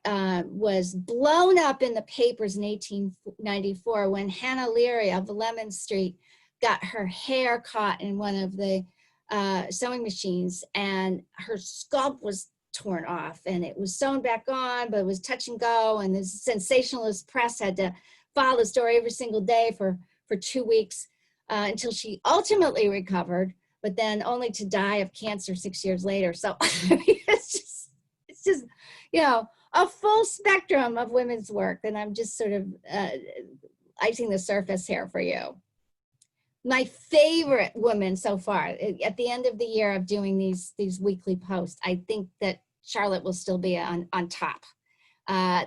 S1: was blown up in the papers in 1894 when Hannah Leary of Lemon Street got her hair caught in one of the sewing machines, and her scalp was torn off, and it was sewn back on, but it was touch and go, and the sensationalist press had to follow the story every single day for 2 weeks until she ultimately recovered, but then only to die of cancer 6 years later. So I mean, it's just, you know, a full spectrum of women's work, and I'm just sort of icing the surface here for you. My favorite woman so far, at the end of the year of doing these weekly posts, I think that Charlotte will still be on top.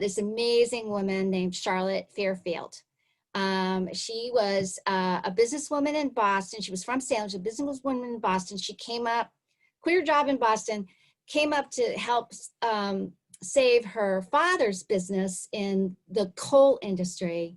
S1: This amazing woman named Charlotte Fairfield. She was a businesswoman in Boston. She was from Salem. She was a businesswoman in Boston. She came up, quit her job in Boston, came up to help save her father's business in the coal industry.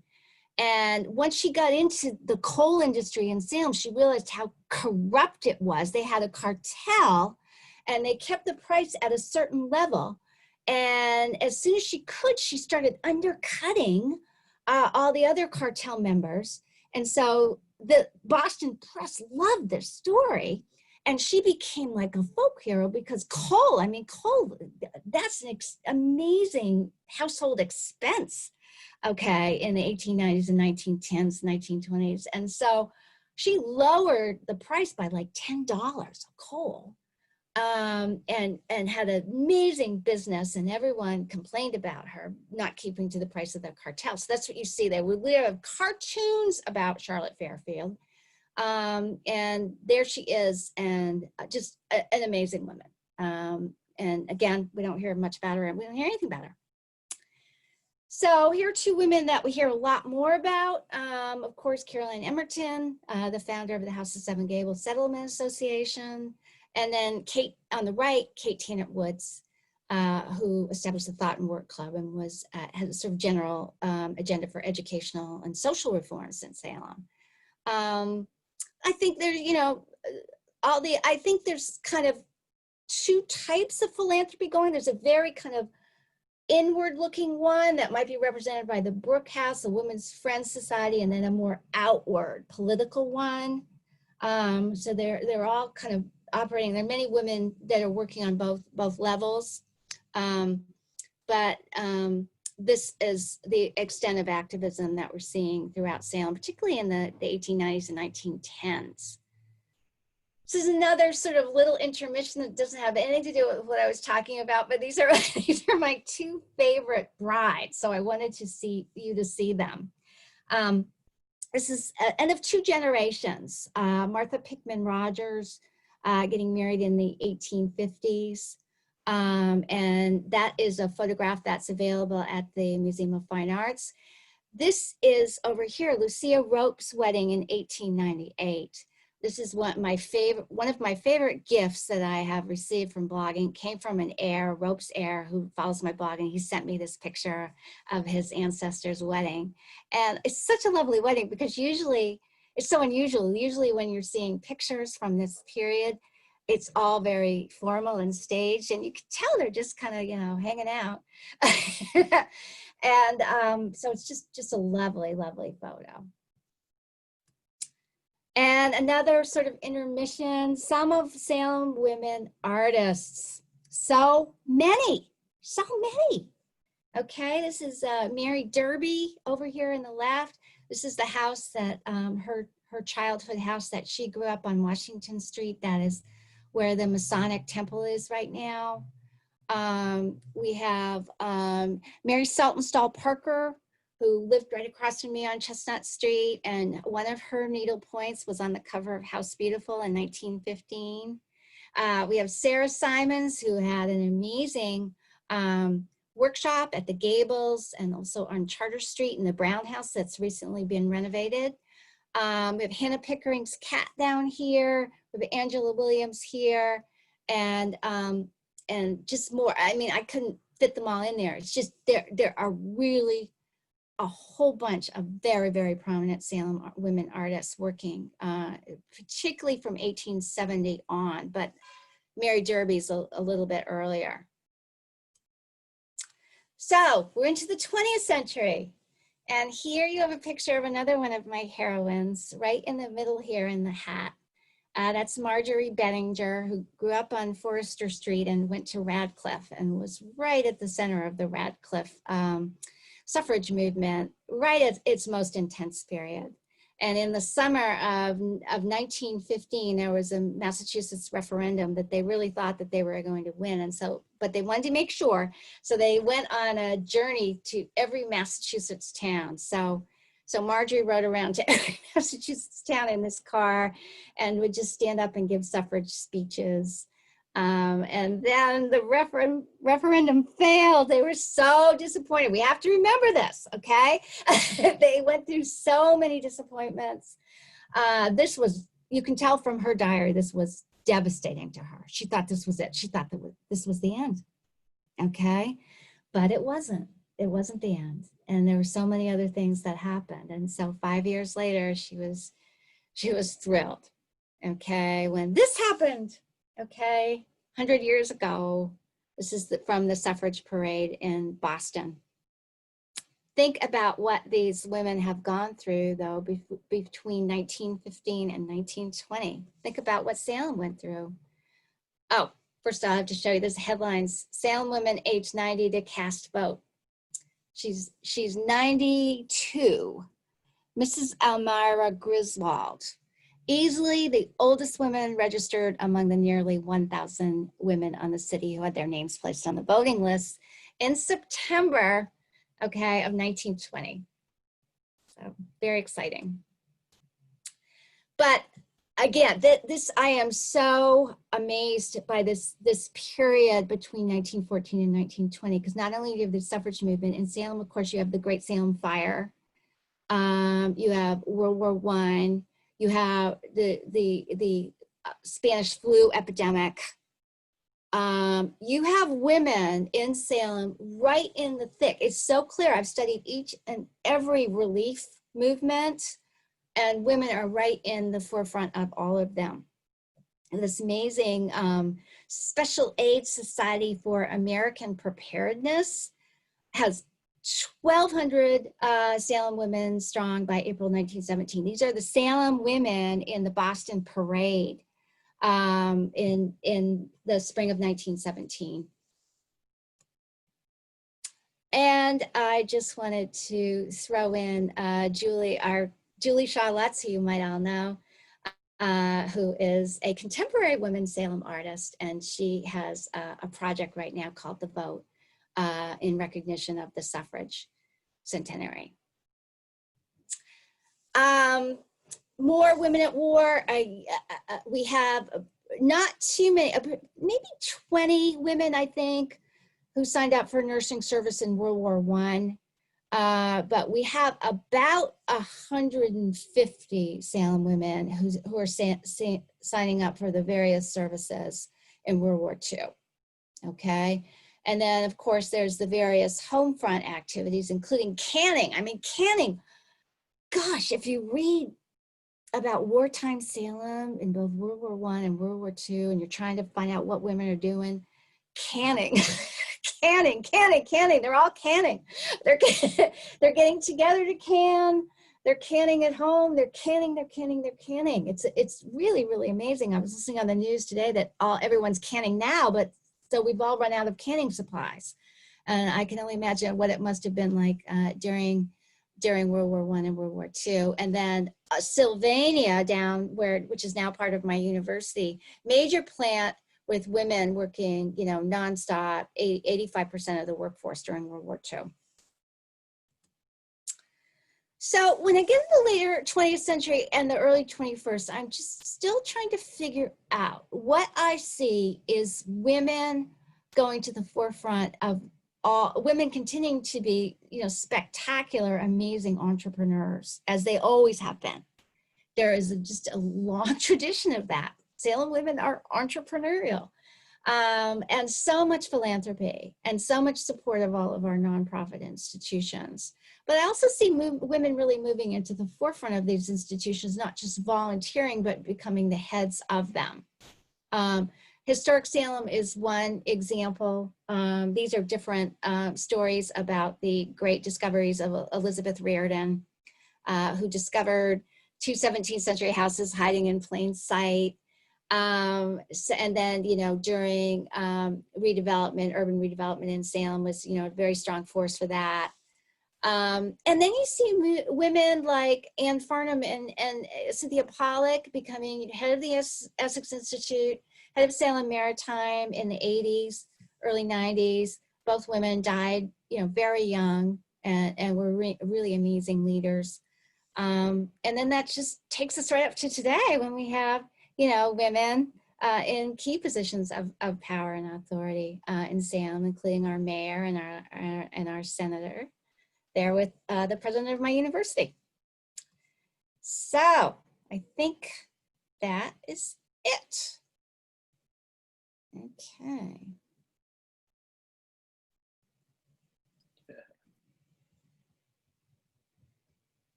S1: And once she got into the coal industry in Salem, she realized how corrupt it was. They had a cartel, and they kept the price at a certain level. And as soon as she could, she started undercutting all the other cartel members. And so the Boston press loved this story, and she became like a folk hero because coal, I mean, coal, that's an amazing household expense, okay, in the 1890s and 1910s, 1920s. And so she lowered the price by like $10 of coal, and had an amazing business, and everyone complained about her not keeping to the price of the cartel. So that's what you see there. We have cartoons about Charlotte Fairfield, and there she is, and just an amazing woman. And again, we don't hear much about her, and we don't hear anything about her. So here are two women that we hear a lot more about. Of course, Caroline Emerton, the founder of the House of Seven Gables Settlement Association. And then Kate on the right, Kate Tannert Woods, who established the Thought and Work Club and was has a sort of general agenda for educational and social reforms in Salem. I think there's, you know, I think there's kind of two types of philanthropy going. There's a very kind of inward looking one that might be represented by the Brooke House, the Women's Friends Society, and then a more outward political one. So they're all kind of operating. There are many women that are working on both levels, but this is the extent of activism that we're seeing throughout Salem, particularly in the 1890s and 1910s. This is another sort of little intermission that doesn't have anything to do with what I was talking about, but these are my two favorite brides, so I wanted to see them. This is and of two generations. Martha Pickman Rogers getting married in the 1850s. And that is a photograph that's available at the Museum of Fine Arts. This is over here, Lucia Rope's wedding in 1898. This is one of my favorite gifts that I have received from blogging. Came from an heir, Rope's heir, who follows my blog, and he sent me this picture of his ancestor's wedding. And it's such a lovely wedding because usually, it's so unusual. Usually when you're seeing pictures from this period, it's all very formal and staged, and you can tell they're just kind of, you know, hanging out. And so it's just a lovely, lovely photo. And another sort of intermission, some of Salem women artists. So many. Okay, this is Mary Derby over here in the left. This is the house that, her childhood house that she grew up on Washington Street. That is where the Masonic Temple is right now. We have Mary Saltonstall Parker, who lived right across from me on Chestnut Street, and one of her needle points was on the cover of House Beautiful in 1915. We have Sarah Simons, who had an amazing workshop at the Gables and also on Charter Street in the Brown House that's recently been renovated. We have Hannah Pickering's cat down here. We have Angela Williams here, and just more. I mean, I couldn't fit them all in there. It's just there are really a whole bunch of very, very prominent Salem women artists working, particularly from 1870 on, but Mary Derby's a little bit earlier. So we're into the 20th century. And here you have a picture of another one of my heroines, right in the middle here in the hat. That's Marjorie Bettinger, who grew up on Forester Street and went to Radcliffe and was right at the center of the Radcliffe suffrage movement, right at its most intense period. And in the summer of 1915, there was a Massachusetts referendum that they really thought that they were going to win. And so, but they wanted to make sure. So they went on a journey to every Massachusetts town. So Marjorie rode around to every Massachusetts town in this car and would just stand up and give suffrage speeches. And then the referendum failed. They were so disappointed. We have to remember this, okay? They went through so many disappointments. This was, you can tell from her diary, this was devastating to her. She thought this was it. She thought that this was the end, okay? But it wasn't. It wasn't the end. And there were so many other things that happened. And so 5 years later, she was thrilled, okay? When this happened, okay, 100 years ago, this is from the suffrage parade in Boston. Think about what these women have gone through, though, between 1915 and 1920. Think about what Salem went through. Oh, first I'll have to show you this headlines. Salem women aged 90 to cast vote. She's 92. Mrs. Elmira Griswold. Easily the oldest woman registered among the nearly 1,000 women on the city who had their names placed on the voting list in September, okay, of 1920. So very exciting. But again, I am so amazed by this period between 1914 and 1920, because not only do you have the suffrage movement in Salem, of course, you have the Great Salem Fire. You have World War I. You have the Spanish flu epidemic. You have women in Salem right in the thick. It's so clear. I've studied each and every relief movement, and women are right in the forefront of all of them. And this amazing Special Aid Society for American Preparedness has 1,200 Salem women strong by April 1917. These are the Salem women in the Boston Parade in the spring of 1917. And I just wanted to throw in Julie Shaw-Lutz, who you might all know, who is a contemporary women Salem artist, and she has a project right now called The Vote, in recognition of the suffrage centenary. More women at war. We have not too many, maybe 20 women, I think, who signed up for nursing service in World War I. But we have about 150 Salem women who are signing up for the various services in World War II, okay? And then, of course, there's the various home front activities, including canning. I mean, canning, gosh, if you read about wartime Salem in both World War I and World War II, and you're trying to find out what women are doing, canning, canning, they're all canning. They're getting together to can, they're canning at home, they're canning. It's really, really amazing. I was listening on the news today that everyone's canning now, but so we've all run out of canning supplies. And I can only imagine what it must have been like during World War I and World War II. And then Sylvania down which is now part of my university, major plant with women working, you know, nonstop, 85% of the workforce during World War II. So when I get to the later 20th century and the early 21st, I'm just still trying to figure out what I see is women going to the forefront of women continuing to be, you know, spectacular, amazing entrepreneurs, as they always have been. There is just a long tradition of that. Salem women are entrepreneurial, and so much philanthropy and so much support of all of our nonprofit institutions. But I also see women really moving into the forefront of these institutions, not just volunteering, but becoming the heads of them. Historic Salem is one example. These are different stories about the great discoveries of Elizabeth Riordan, who discovered 2 17th century houses hiding in plain sight. And then, you know, during redevelopment, urban redevelopment in Salem was, you know, a very strong force for that. And then you see women like Anne Farnham and Cynthia Pollock becoming head of the Essex Institute, head of Salem Maritime in the 80s, early 90s. Both women died, you know, very young and were really amazing leaders. And then that just takes us right up to today when we have, you know, women in key positions of power and authority in Salem, including our mayor and our senator there with the president of my university. So I think that is it. Okay.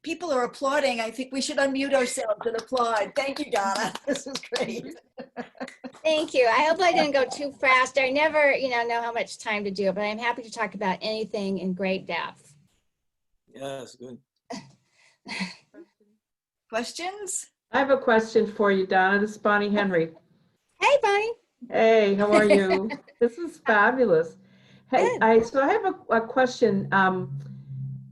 S2: People are applauding. I think we should unmute ourselves and applaud. Thank you, Donna. This is great.
S1: Thank you. I hope I didn't go too fast. I never, you know how much time to do it, but I'm happy to talk about anything in great depth.
S3: Yeah, that's good.
S2: Questions?
S4: I have a question for you, Donna. This is Bonnie Henry.
S1: Hey, Bonnie.
S4: Hey, how are you? This is fabulous. Hey, so I have a question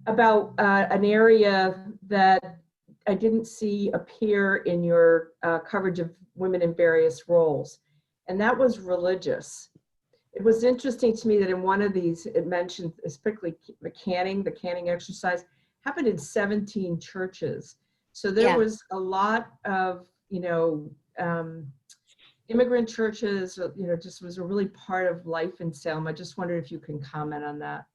S4: about an area that I didn't see appear in your coverage of women in various roles, and that was religious. It was interesting to me that in one of these, it mentioned especially the canning exercise happened in 17 churches. So there was a lot of, you know, immigrant churches, you know, just was a really part of life in Salem. I just wondered if you can comment on that.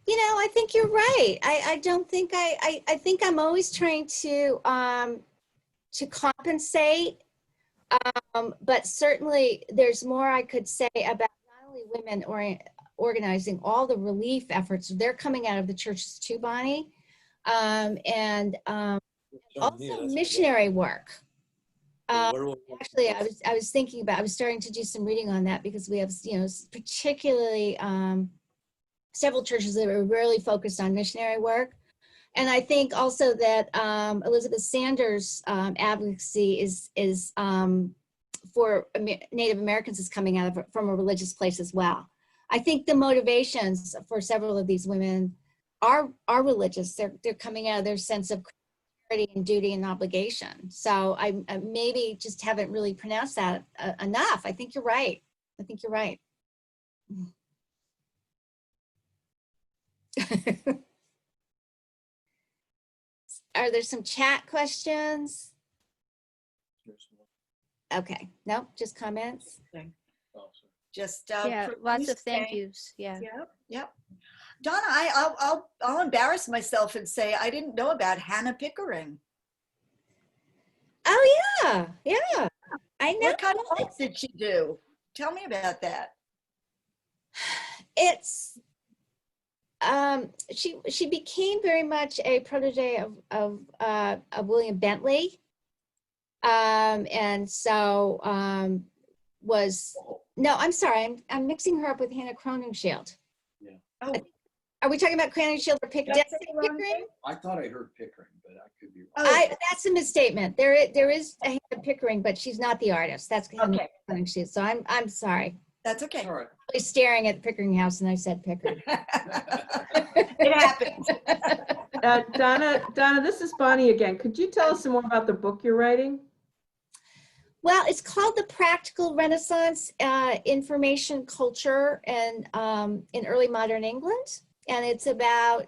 S1: You know, I think you're right. I don't think I think I'm always trying to compensate, but certainly there's more I could say about not only women organizing all the relief efforts. They're coming out of the churches too, Bonnie, and also missionary work. Actually, I was thinking about, I was starting to do some reading on that because we have, you know, particularly several churches that are really focused on missionary work. And I think also that Elizabeth Sanders' advocacy is for Native Americans is coming out of from a religious place as well. I think the motivations for several of these women are religious. They're coming out of their sense of and duty and obligation. So I maybe just haven't really pronounced that enough. I think you're right. I think you're right. Are there some chat questions? Okay, no, just comments.
S2: Just
S5: yeah, lots of thank yous. Yeah.
S2: Yep. Donna, I'll embarrass myself and say I didn't know about Hannah Pickering.
S1: Oh yeah. I know.
S2: What kind of art did she do? Tell me about that.
S1: It's she became very much a protege of William Bentley, and so no, I'm sorry, I'm mixing her up with Hannah Kroningshield.
S3: Yeah.
S2: Oh.
S1: Are we talking about Kroningshield or Pickering?
S3: I thought I heard Pickering, but I could be wrong.
S1: Oh, that's a misstatement. There is a Hannah Pickering, but she's not the artist. That's Hannah Kroningshield. So I'm sorry.
S2: That's okay.
S3: All right.
S1: I was staring at the Pickering house and I said Pickering.
S2: It happens.
S4: Donna, this is Bonnie again. Could you tell us some more about the book you're writing?
S1: Well, it's called The Practical Renaissance, Information Culture and in Early Modern England. And it's about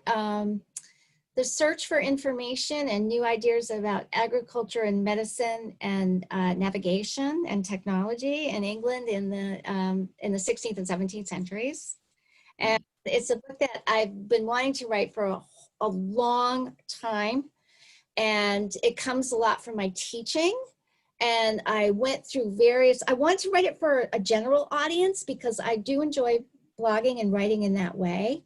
S1: the search for information and new ideas about agriculture and medicine and navigation and technology in England in the 16th and 17th centuries. And it's a book that I've been wanting to write for a long time. And it comes a lot from my teaching. And I went through I wanted to write it for a general audience because I do enjoy blogging and writing in that way.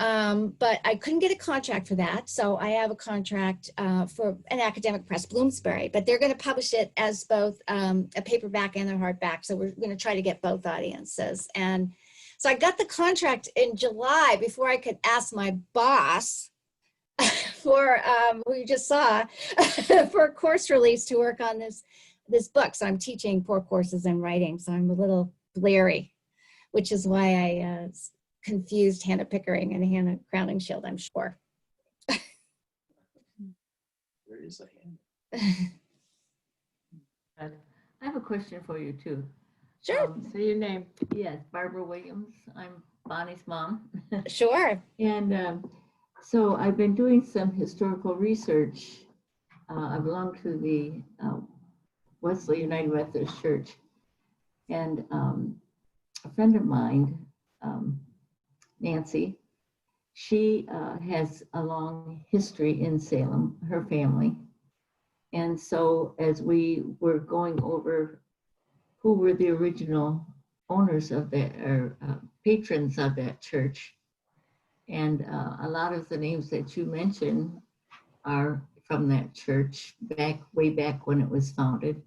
S1: But I couldn't get a contract for that. So I have a contract for an academic press, Bloomsbury, but they're going to publish it as both a paperback and a hardback. So we're going to try to get both audiences. And so I got the contract in July before I could ask my boss for, who you just saw, for a course release to work on this book. So I'm teaching 4 courses in writing. So I'm a little blary, which is why I confused Hannah Pickering and Hannah Crowningshield, I'm sure.
S3: There is a hand.
S6: I have a question for you too.
S1: Sure,
S4: Say your name.
S6: Yes, Barbara Williams. I'm Bonnie's mom.
S1: sure.
S6: And so I've been doing some historical research. I belong to the Wesley United Methodist Church. And a friend of mine, Nancy, she has a long history in Salem, her family. And so as we were going over who were the original owners of that, or patrons of that church, and a lot of the names that you mentioned are from that church way back when it was founded.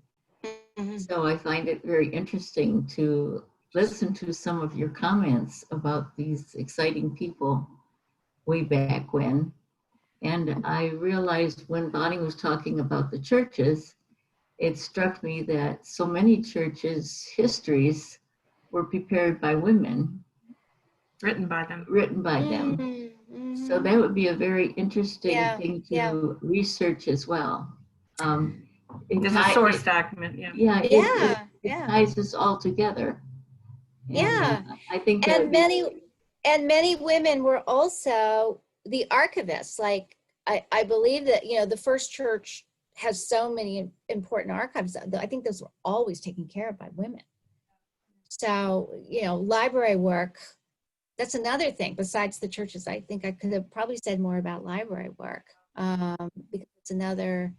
S6: So I find it very interesting to listen to some of your comments about these exciting people way back when. And I realized when Bonnie was talking about the churches, it struck me that so many churches' histories were prepared by women.
S7: Written by them.
S6: Written by them.
S1: Mm-hmm.
S6: So that would be a very interesting
S1: Yeah,
S6: thing to
S1: yeah.
S6: research as well.
S7: There's a source document, yeah.
S6: Yeah,
S1: Yeah,
S6: it
S1: yeah.
S6: ties us all together. And,
S1: Yeah.
S6: I think that
S1: And many women were also the archivists. Like I believe that, you know, the first church has so many important archives. I think those were always taken care of by women. So, you know, library work, that's another thing besides the churches. I think I could have probably said more about library work because it's another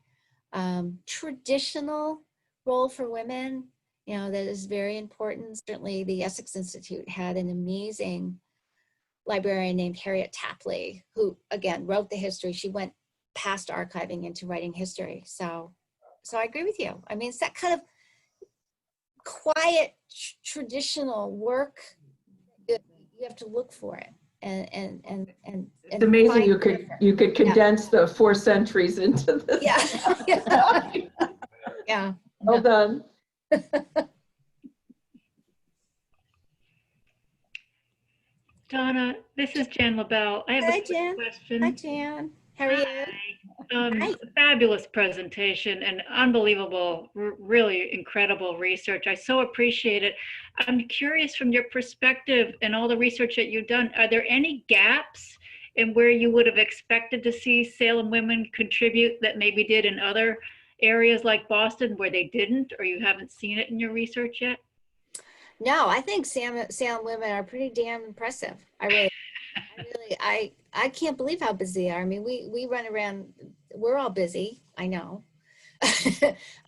S1: traditional role for women, you know, that is very important. Certainly the Essex Institute had an amazing librarian named Harriet Tapley, who again wrote the history. She went past archiving into writing history. So I agree with you. I mean, it's that kind of quiet traditional work. You have to look for it and
S4: It's amazing
S1: find
S4: you could condense the 4 centuries into this.
S1: Yeah. Yeah.
S4: Well done.
S7: Donna, this is Jan LaBelle. I have
S1: Hi,
S7: a quick
S1: Jan.
S7: question.
S1: Hi, Jan. How are you? Hi.
S7: Fabulous presentation and unbelievable, really incredible research. I so appreciate it. I'm curious from your perspective and all the research that you've done, are there any gaps in where you would have expected to see Salem women contribute that maybe did in other areas like Boston where they didn't, or you haven't seen it in your research yet?
S1: No, I think Salem women are pretty damn impressive. I can't believe how busy they are. I mean, we run around, we're all busy. I know.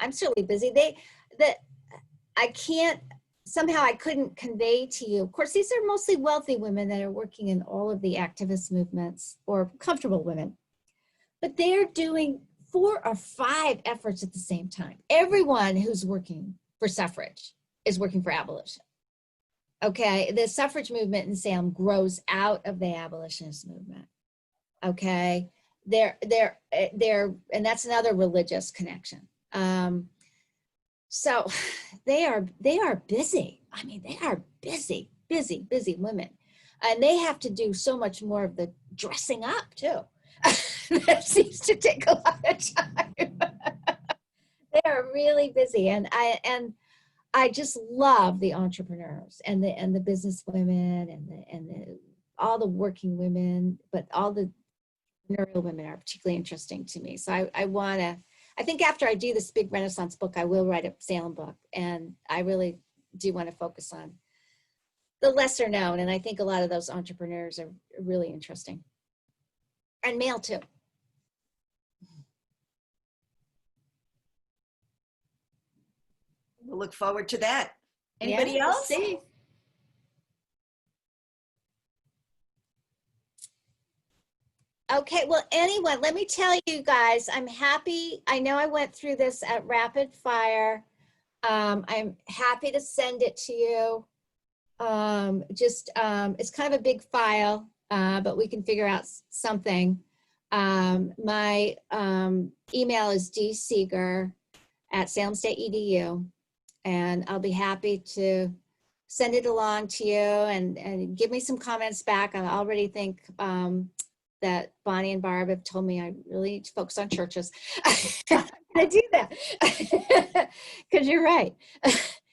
S1: I'm certainly busy. Somehow I couldn't convey to you. Of course, these are mostly wealthy women that are working in all of the activist movements, or comfortable women, but they're doing 4 or 5 efforts at the same time. Everyone who's working for suffrage is working for abolition. Okay, the suffrage movement in Salem grows out of the abolitionist movement. Okay, and that's another religious connection. So they are busy. I mean, they are busy women, and they have to do so much more of the dressing up too. That seems to take a lot of time. They are really busy, and I just love the entrepreneurs and the business women and all the working women, but all the entrepreneurial women are particularly interesting to me. So I think after I do this big Renaissance book, I will write a Salem book, and I really do want to focus on the lesser known. And I think a lot of those entrepreneurs are really interesting, and male too.
S2: We'll look forward to that. Anybody
S1: Yeah,
S2: else?
S1: see. Okay, well, anyone, let me tell you guys, I'm happy. I know I went through this at rapid fire. I'm happy to send it to you. It's kind of a big file, but we can figure out something. My email is dseeger@salemstate.edu, and I'll be happy to send it along to you and give me some comments back. I already think that Bonnie and Barb have told me I really need to focus on churches. I'm gonna do that because you're right.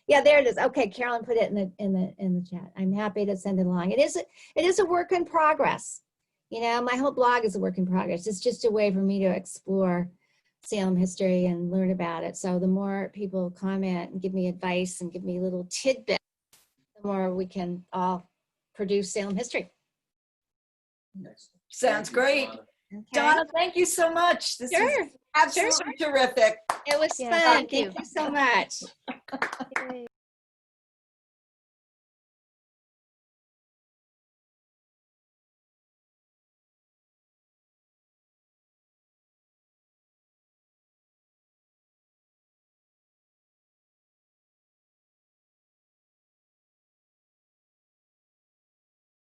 S1: Yeah, there it is. Okay, Carolyn put it in the chat. I'm happy to send it along. It is a work in progress. You know, my whole blog is a work in progress. It's just a way for me to explore Salem history and learn about it. So the more people comment and give me advice and give me little tidbits, the more we can all produce Salem history.
S2: Sounds great.
S1: Okay.
S2: Donna, thank you so much. This
S1: Sure,
S2: is absolutely terrific.
S1: it was
S5: Yeah,
S1: fun.
S5: thank
S1: Thank
S5: you.
S1: you so much.
S5: Yay.